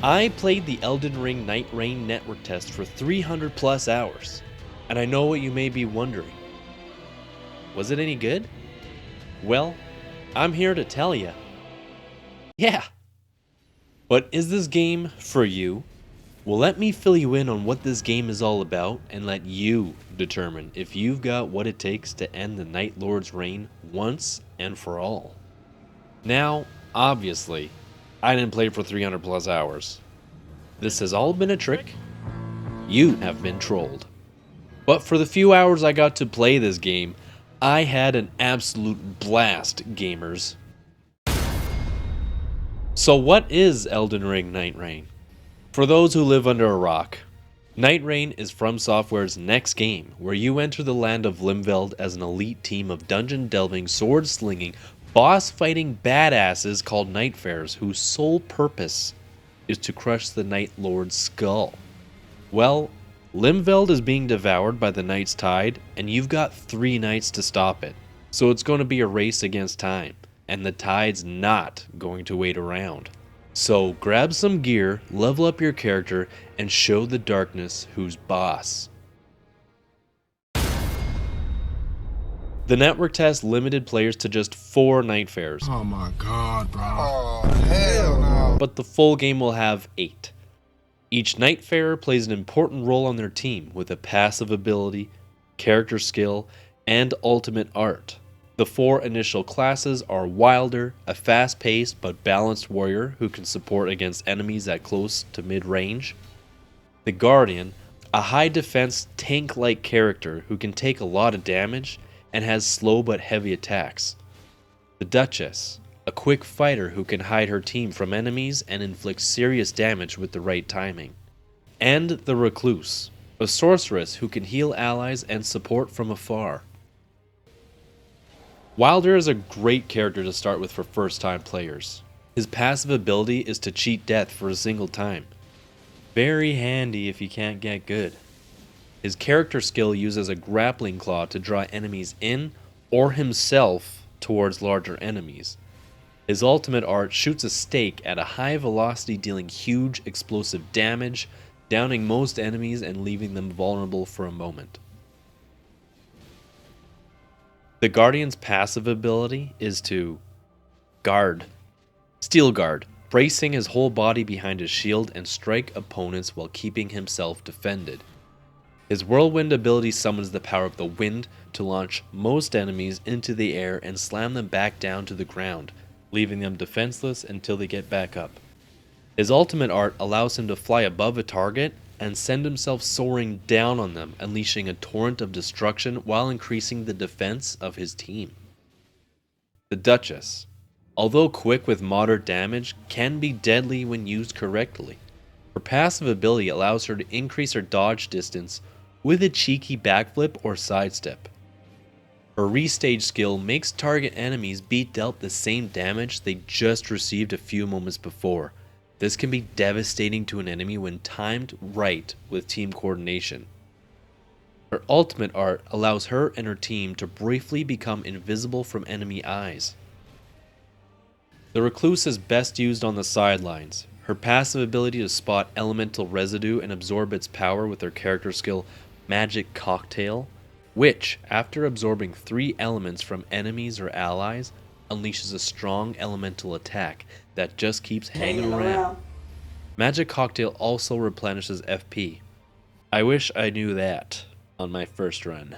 I played the Elden Ring Nightreign network test for 300 plus hours, and I know what you may be wondering. Was it any good? Well, I'm here to tell you. Yeah. But is this game for you? Well, let me fill you in on what this game is all about and let you determine if you've got what it takes to end the Night Lord's reign once and for all. Now, obviously, I didn't play for 300 plus hours. This has all been a trick. You have been trolled. But for the few hours I got to play this game, I had an absolute blast, gamers. So what is Elden Ring Nightreign? For those who live under a rock, Nightreign is From Software's next game, where you enter the land of Limveld as an elite team of dungeon-delving, sword-slinging, boss-fighting badasses called Nightfarers, whose sole purpose is to crush the Night Lord's skull. Well, Limveld is being devoured by the Night's Tide, and you've got 3 nights to stop it. So it's going to be a race against time, and the tide's not going to wait around. So grab some gear, level up your character, and show the darkness who's boss. The network test limited players to just 4 Nightfarers. Oh my god, bro. Oh, hell no. But the full game will have 8. Each Nightfarer plays an important role on their team with a passive ability, character skill, and ultimate art. The 4 initial classes are Wilder, a fast-paced but balanced warrior who can support against enemies at close to mid-range. The Guardian, a high-defense tank-like character who can take a lot of damage and has slow but heavy attacks. The Duchess, a quick fighter who can hide her team from enemies and inflict serious damage with the right timing. And the Recluse, a sorceress who can heal allies and support from afar. Wilder is a great character to start with for first-time players. His passive ability is to cheat death for a single time. Very handy if you can't get good. His character skill uses a grappling claw to draw enemies in or himself towards larger enemies. His ultimate art shoots a stake at a high velocity, dealing huge explosive damage, downing most enemies and leaving them vulnerable for a moment. The Guardian's passive ability is to guard. Steel Guard, bracing his whole body behind his shield and strike opponents while keeping himself defended. His Whirlwind ability summons the power of the wind to launch most enemies into the air and slam them back down to the ground, leaving them defenseless until they get back up. His ultimate art allows him to fly above a target and send himself soaring down on them, unleashing a torrent of destruction while increasing the defense of his team. The Duchess, although quick with moderate damage, can be deadly when used correctly. Her passive ability allows her to increase her dodge distance with a cheeky backflip or sidestep. Her restage skill makes target enemies be dealt the same damage they just received a few moments before. This can be devastating to an enemy when timed right with team coordination. Her ultimate art allows her and her team to briefly become invisible from enemy eyes. The Recluse is best used on the sidelines. Her passive ability to spot elemental residue and absorb its power with her character skill Magic Cocktail, which, after absorbing 3 elements from enemies or allies, unleashes a strong elemental attack that just keeps hanging around. Magic Cocktail also replenishes FP. I wish I knew that on my first run.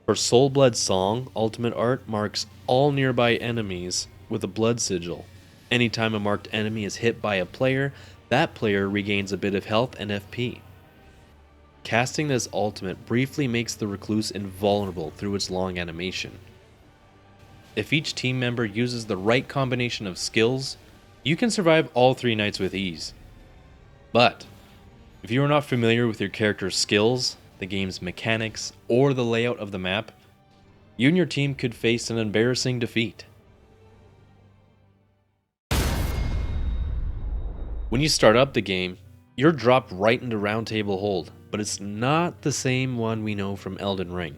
Her Soul Blood Song ultimate art marks all nearby enemies with a blood sigil. Anytime a marked enemy is hit by a player, that player regains a bit of health and FP. Casting this ultimate briefly makes the Recluse invulnerable through its long animation. If each team member uses the right combination of skills, you can survive all 3 nights with ease. But if you are not familiar with your character's skills, the game's mechanics, or the layout of the map, you and your team could face an embarrassing defeat. When you start up the game, you're dropped right into Round Table Hold, but it's not the same one we know from Elden Ring.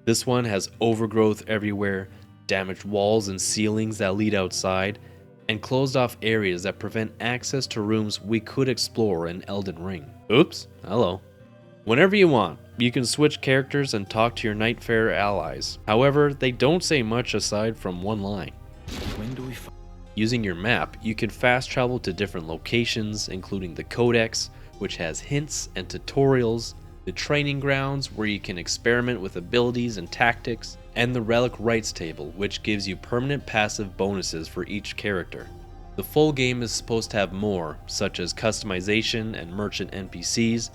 This one has overgrowth everywhere, damaged walls and ceilings that lead outside, and closed off areas that prevent access to rooms we could explore in Elden Ring. Oops, hello. Whenever you want, you can switch characters and talk to your Nightfarer allies. However, they don't say much aside from one line. Using your map, you can fast travel to different locations, including the Codex, which has hints and tutorials, the training grounds where you can experiment with abilities and tactics, and the Relic Rights table, which gives you permanent passive bonuses for each character. The full game is supposed to have more, such as customization and merchant NPCs,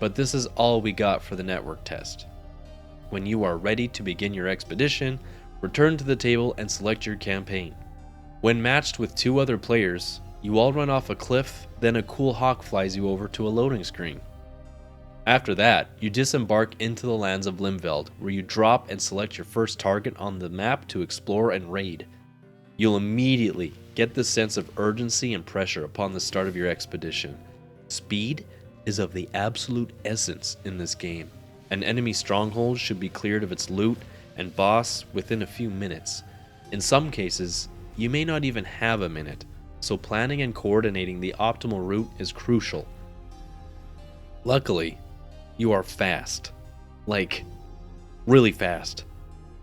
but this is all we got for the network test. When you are ready to begin your expedition, return to the table and select your campaign. When matched with 2 other players, you all run off a cliff, then a cool hawk flies you over to a loading screen. After that, you disembark into the lands of Limveld, where you drop and select your first target on the map to explore and raid. You'll immediately get the sense of urgency and pressure upon the start of your expedition. Speed is of the absolute essence in this game. An enemy stronghold should be cleared of its loot and boss within a few minutes. In some cases, you may not even have a minute, so planning and coordinating the optimal route is crucial. Luckily, you are fast. Like, really fast.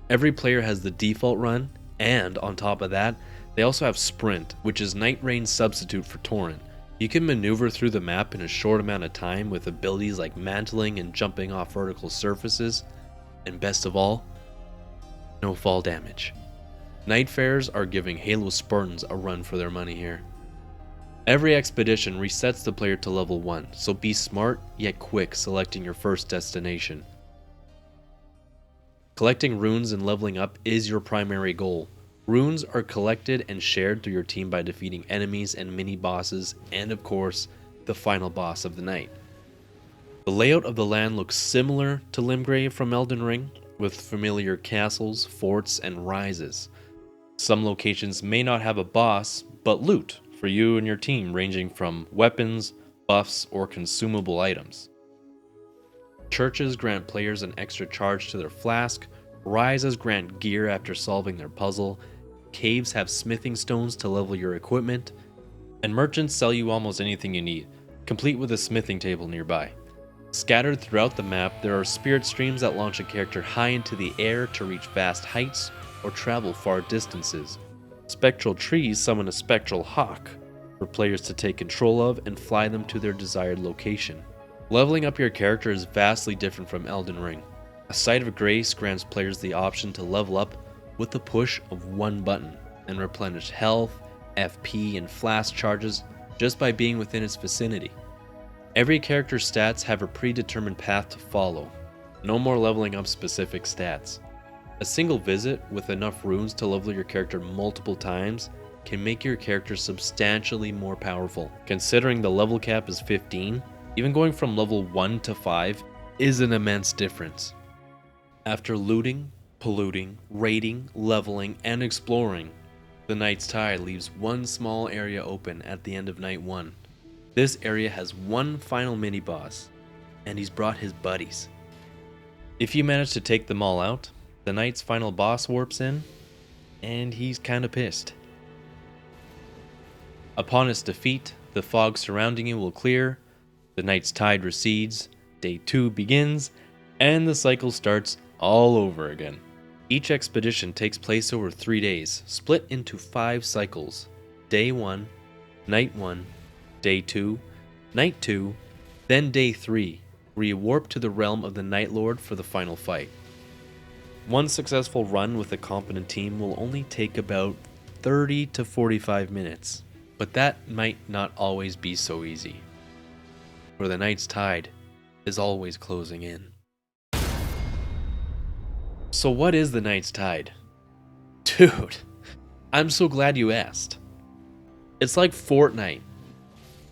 Every player has the default run, and on top of that, they also have Sprint, which is Nightraign's substitute for Torrent. You can maneuver through the map in a short amount of time with abilities like mantling and jumping off vertical surfaces, and best of all, no fall damage. Nightfarers are giving Halo Spartans a run for their money here. Every expedition resets the player to level 1, so be smart yet quick selecting your first destination. Collecting runes and leveling up is your primary goal. Runes are collected and shared through your team by defeating enemies and mini-bosses, and of course, the final boss of the night. The layout of the land looks similar to Limgrave from Elden Ring, with familiar castles, forts, and rises. Some locations may not have a boss, but loot for you and your team, ranging from weapons, buffs, or consumable items. Churches grant players an extra charge to their flask, rises grant gear after solving their puzzle, caves have smithing stones to level your equipment, and merchants sell you almost anything you need, complete with a smithing table nearby. Scattered throughout the map, there are spirit streams that launch a character high into the air to reach vast heights or travel far distances. Spectral trees summon a spectral hawk for players to take control of and fly them to their desired location. Leveling up your character is vastly different from Elden Ring. A Site of Grace grants players the option to level up with the push of one button and replenish health, FP, and flask charges just by being within its vicinity. Every character's stats have a predetermined path to follow. No more leveling up specific stats. A single visit with enough runes to level your character multiple times can make your character substantially more powerful. Considering the level cap is 15, even going from level 1 to 5 is an immense difference. After looting, polluting, raiding, leveling, and exploring, the Night's Tide leaves one small area open at the end of Night 1. This area has one final mini-boss, and he's brought his buddies. If you manage to take them all out, the Knight's final boss warps in, and he's kinda pissed. Upon its defeat, the fog surrounding you will clear, the Night's Tide recedes, Day 2 begins, and the cycle starts all over again. Each expedition takes place over 3 days, split into 5 cycles. Day 1, Night 1, Day 2, Night 2, then Day 3, where you warp to the realm of the Night Lord for the final fight. One successful run with a competent team will only take about 30 to 45 minutes, but that might not always be so easy, for the Night's Tide is always closing in. So what is the Night's Tide? Dude, I'm so glad you asked. It's like Fortnite,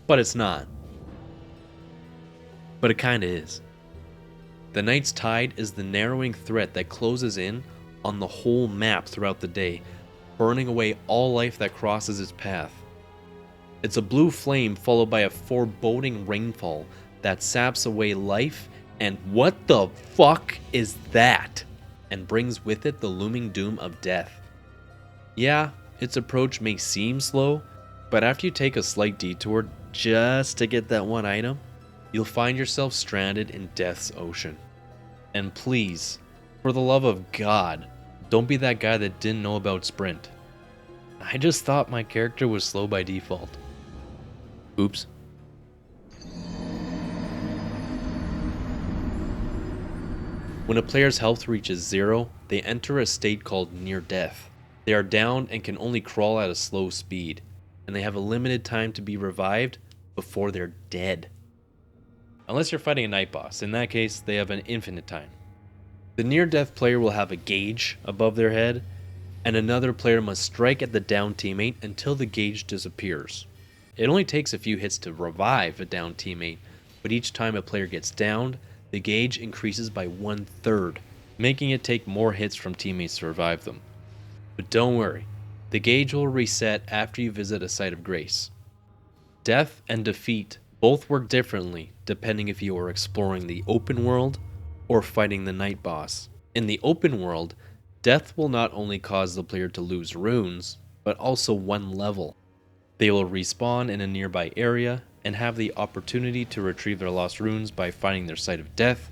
but it's not. But it kinda is. The Night's Tide is the narrowing threat that closes in on the whole map throughout the day, burning away all life that crosses its path. It's a blue flame followed by a foreboding rainfall that saps away life, and what the fuck is that? And brings with it the looming doom of death. Yeah, its approach may seem slow, but after you take a slight detour just to get that one item, you'll find yourself stranded in Death's Ocean. And please, for the love of God, don't be that guy that didn't know about Sprint. I just thought my character was slow by default. Oops. When a player's health reaches 0, they enter a state called near death. They are down and can only crawl at a slow speed, and they have a limited time to be revived before they're dead. Unless you're fighting a night boss, in that case, they have an infinite time. The near-death player will have a gauge above their head, and another player must strike at the down teammate until the gauge disappears. It only takes a few hits to revive a down teammate, but each time a player gets downed, the gauge increases by 1/3, making it take more hits from teammates to revive them. But don't worry, the gauge will reset after you visit a site of grace. Death and defeat both work differently depending if you are exploring the open world or fighting the night boss. In the open world, death will not only cause the player to lose runes, but also 1 level. They will respawn in a nearby area and have the opportunity to retrieve their lost runes by finding their site of death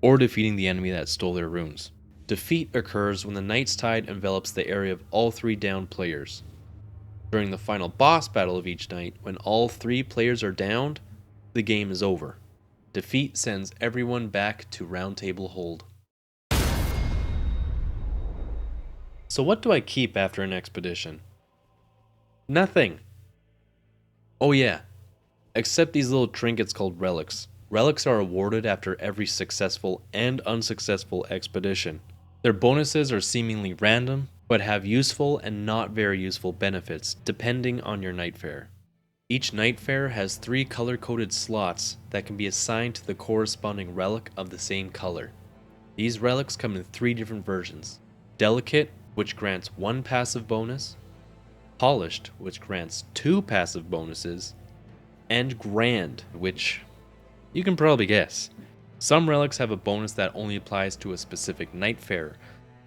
or defeating the enemy that stole their runes. Defeat occurs when the Night's Tide envelops the area of all 3 downed players. During the final boss battle of each night, when all 3 players are downed, the game is over. Defeat sends everyone back to Round Table Hold. So what do I keep after an expedition? Nothing. Oh yeah. Except these little trinkets called relics. Relics are awarded after every successful and unsuccessful expedition. Their bonuses are seemingly random, but have useful and not very useful benefits depending on your Nightfarer. Each Nightfarer has 3 color-coded slots that can be assigned to the corresponding relic of the same color. These relics come in 3 different versions. Delicate, which grants 1 passive bonus, Polished, which grants 2 passive bonuses, and Grand, which you can probably guess. Some relics have a bonus that only applies to a specific Nightfarer,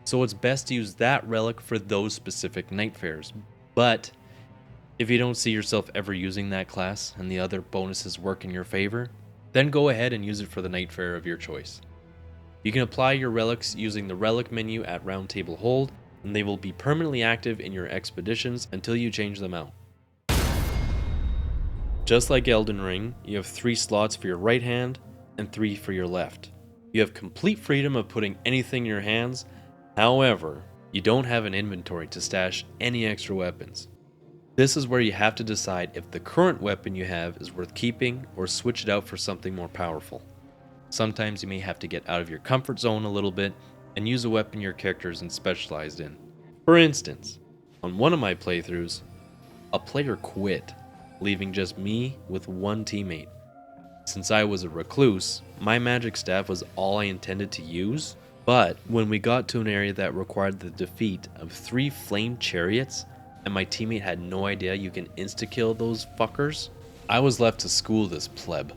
so it's best to use that relic for those specific Nightfarers. But if you don't see yourself ever using that class and the other bonuses work in your favor, then go ahead and use it for the Nightfarer of your choice. You can apply your relics using the relic menu at Round Table Hold, and they will be permanently active in your expeditions until you change them out. Just like Elden Ring, you have 3 slots for your right hand and 3 for your left. You have complete freedom of putting anything in your hands, however, you don't have an inventory to stash any extra weapons. This is where you have to decide if the current weapon you have is worth keeping or switch it out for something more powerful. Sometimes you may have to get out of your comfort zone a little bit and use a weapon your character isn't specialized in. For instance, on one of my playthroughs, a player quit, leaving just me with 1 teammate. Since I was a recluse, my magic staff was all I intended to use, but when we got to an area that required the defeat of 3 flamed chariots, and my teammate had no idea you can insta-kill those fuckers, I was left to school this pleb.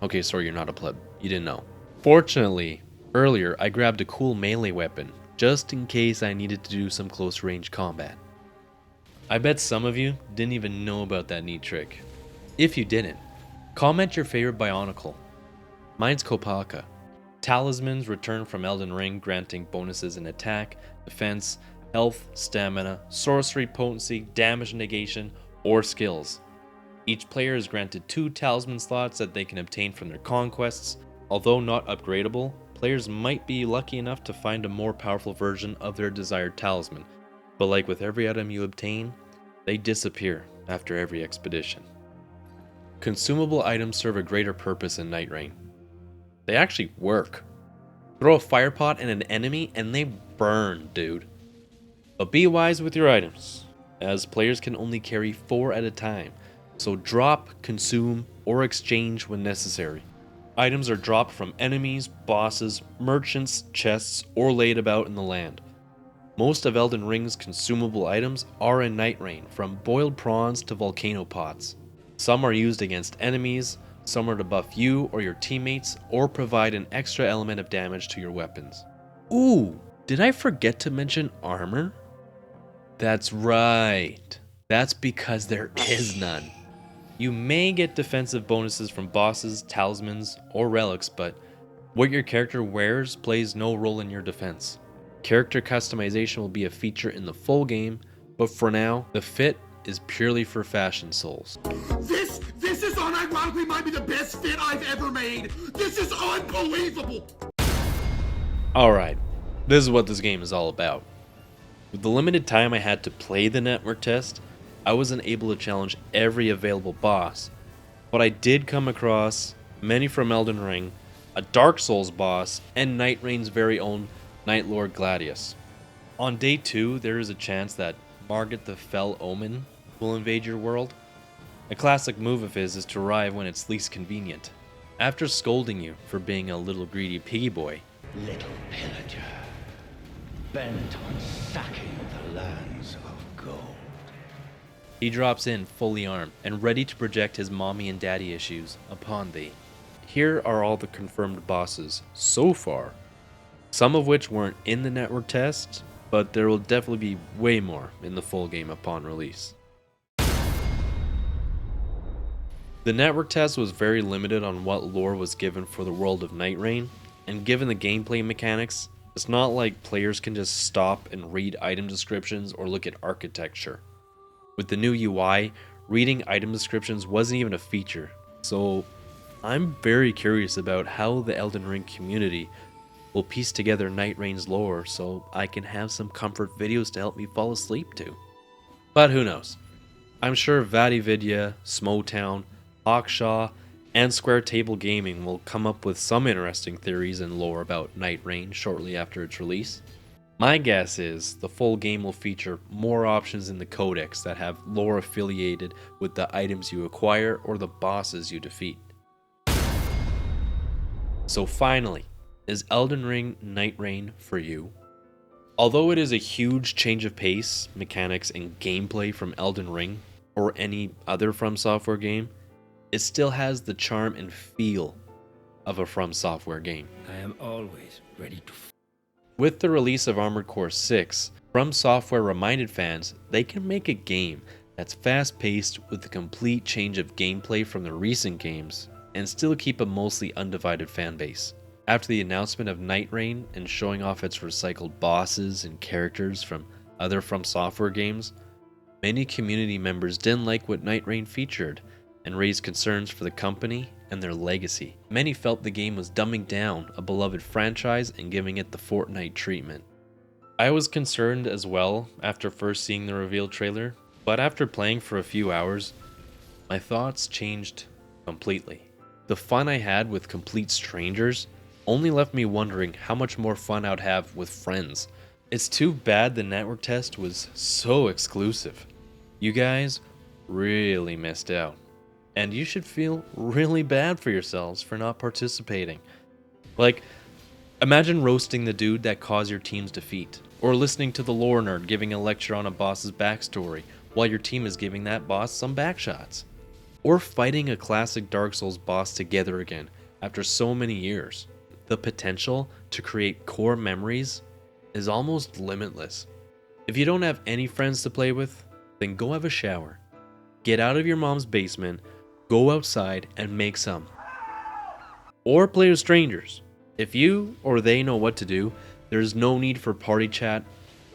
Okay, sorry, you're not a pleb. You didn't know. Fortunately, earlier I grabbed a cool melee weapon, just in case I needed to do some close range combat. I bet some of you didn't even know about that neat trick. If you didn't, comment your favorite Bionicle. Mine's Kopaka. Talismans return from Elden Ring, granting bonuses in attack, defense, health, stamina, sorcery potency, damage negation, or skills. Each player is granted 2 talisman slots that they can obtain from their conquests. Although not upgradable, players might be lucky enough to find a more powerful version of their desired talisman, but like with every item you obtain, they disappear after every expedition. Consumable items serve a greater purpose in Nightreign. They actually work. Throw a fire pot at an enemy and they burn, dude. But be wise with your items, as players can only carry 4 at a time, so drop, consume, or exchange when necessary. Items are dropped from enemies, bosses, merchants, chests, or laid about in the land. Most of Elden Ring's consumable items are in Nightreign, from boiled prawns to volcano pots. Some are used against enemies, some are to buff you or your teammates, or provide an extra element of damage to your weapons. Ooh, did I forget to mention armor? That's right. That's because there is none. You may get defensive bonuses from bosses, talismans, or relics, but what your character wears plays no role in your defense. Character customization will be a feature in the full game, but for now, the fit is purely for fashion souls. This is unironically might be the best fit I've ever made. This is unbelievable. Alright, this is what this game is all about. With the limited time I had to play the network test, I wasn't able to challenge every available boss, but I did come across many from Elden Ring, a Dark Souls boss, and Nightreign's very own Night Lord Gladius. On day 2, there is a chance that Margit the Fell Omen will invade your world. A classic move of his is to arrive when it's least convenient, after scolding you for being a little greedy piggy boy. Little pillager, bent on sacking the lands of gold. He drops in fully armed and ready to project his mommy and daddy issues upon thee. Here are all the confirmed bosses so far, some of which weren't in the network test, but there will definitely be way more in the full game upon release. The network test was very limited on what lore was given for the world of Nightreign, and given the gameplay mechanics, it's not like players can just stop and read item descriptions or look at architecture. With the new UI, reading item descriptions wasn't even a feature, so I'm very curious about how the Elden Ring community will piece together Nightreign's lore so I can have some comfort videos to help me fall asleep to. But who knows? I'm sure VatiVidya, Smotown, Hawkshaw, and Square Table Gaming will come up with some interesting theories and lore about Nightreign shortly after its release. My guess is the full game will feature more options in the codex that have lore affiliated with the items you acquire or the bosses you defeat. So finally, is Elden Ring Nightreign for you? Although it is a huge change of pace, mechanics, and gameplay from Elden Ring or any other From Software game, it still has the charm and feel of a From Software game. I am always ready to. With the release of Armored Core 6, From Software reminded fans they can make a game that's fast-paced with a complete change of gameplay from the recent games and still keep a mostly undivided fanbase. After the announcement of Nightreign and showing off its recycled bosses and characters from other From Software games, many community members didn't like what Nightreign featured and raised concerns for the company and their legacy. Many felt the game was dumbing down a beloved franchise and giving it the Fortnite treatment. I was concerned as well after first seeing the reveal trailer, but after playing for a few hours, my thoughts changed completely. The fun I had with complete strangers only left me wondering how much more fun I'd have with friends. It's too bad the network test was so exclusive. You guys really missed out. And you should feel really bad for yourselves for not participating. Like, imagine roasting the dude that caused your team's defeat, or listening to the lore nerd giving a lecture on a boss's backstory while your team is giving that boss some backshots. Or fighting a classic Dark Souls boss together again after so many years. The potential to create core memories is almost limitless. If you don't have any friends to play with, then go have a shower. Get out of your mom's basement, go outside and make some. Or play with strangers. If you or they know what to do, there's no need for party chat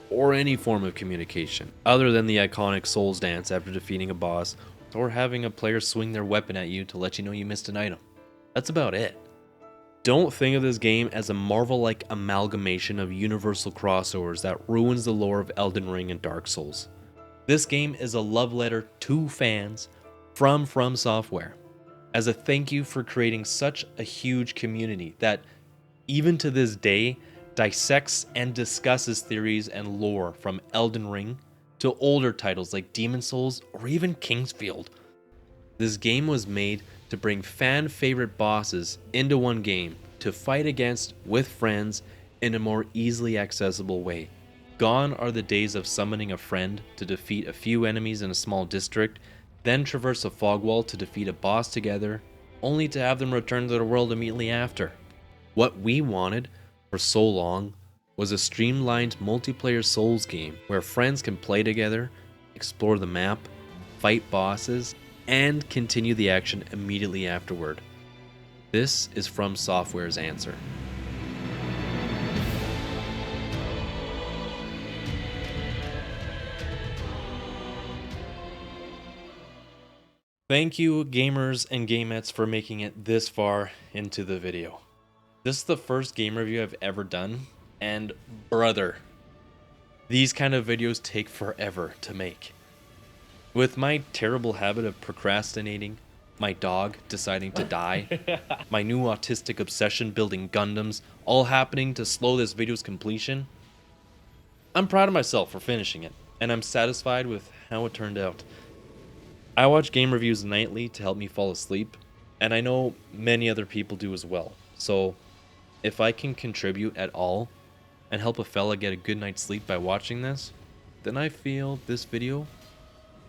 or any form of communication, other than the iconic Souls dance after defeating a boss, or having a player swing their weapon at you to let you know you missed an item. That's about it. Don't think of this game as a Marvel-like amalgamation of universal crossovers that ruins the lore of Elden Ring and Dark Souls. This game is a love letter to fans from Software, as a thank you for creating such a huge community that, even to this day, dissects and discusses theories and lore from Elden Ring to older titles like Demon's Souls or even Kingsfield. This game was made to bring fan-favorite bosses into one game to fight against with friends in a more easily accessible way. Gone are the days of summoning a friend to defeat a few enemies in a small district, then traverse a fog wall to defeat a boss together, only to have them return to the world immediately after. What we wanted for so long was a streamlined multiplayer Souls game where friends can play together, explore the map, fight bosses, and continue the action immediately afterward. This is From Software's answer. Thank you, gamers and gamettes, for making it this far into the video. This is the first game review I've ever done, and brother, these kind of videos take forever to make. With my terrible habit of procrastinating, my dog deciding to die, my new autistic obsession building Gundams, all happening to slow this video's completion, I'm proud of myself for finishing it, and I'm satisfied with how it turned out. I watch game reviews nightly to help me fall asleep, and I know many other people do as well. So if I can contribute at all and help a fella get a good night's sleep by watching this, then I feel this video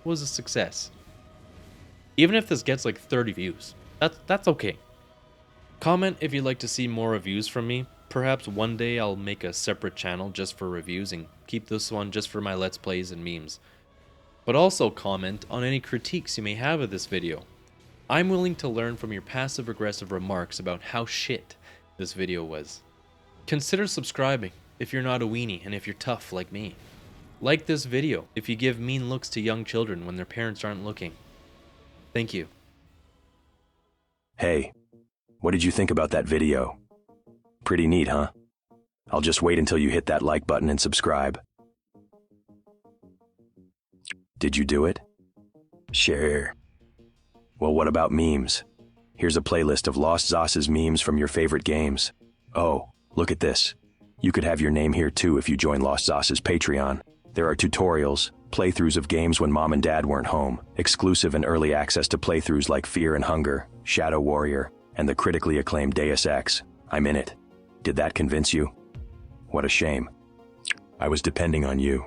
was a success. Even if this gets like 30 views, that's okay. Comment if you'd like to see more reviews from me. Perhaps one day I'll make a separate channel just for reviews and keep this one just for my Let's Plays and memes. But also comment on any critiques you may have of this video. I'm willing to learn from your passive-aggressive remarks about how shit this video was. Consider subscribing if you're not a weenie and if you're tough like me. Like this video if you give mean looks to young children when their parents aren't looking. Thank you. Hey, what did you think about that video? Pretty neat, huh? I'll just wait until you hit that like button and subscribe. Did you do it? Sure. Well, what about memes? Here's a playlist of Lost Zos's memes from your favorite games. Oh, look at this. You could have your name here too if you join Lost Zos's Patreon. There are tutorials, playthroughs of games when mom and dad weren't home, exclusive and early access to playthroughs like Fear and Hunger, Shadow Warrior, and the critically acclaimed Deus Ex. I'm in it. Did that convince you? What a shame. I was depending on you.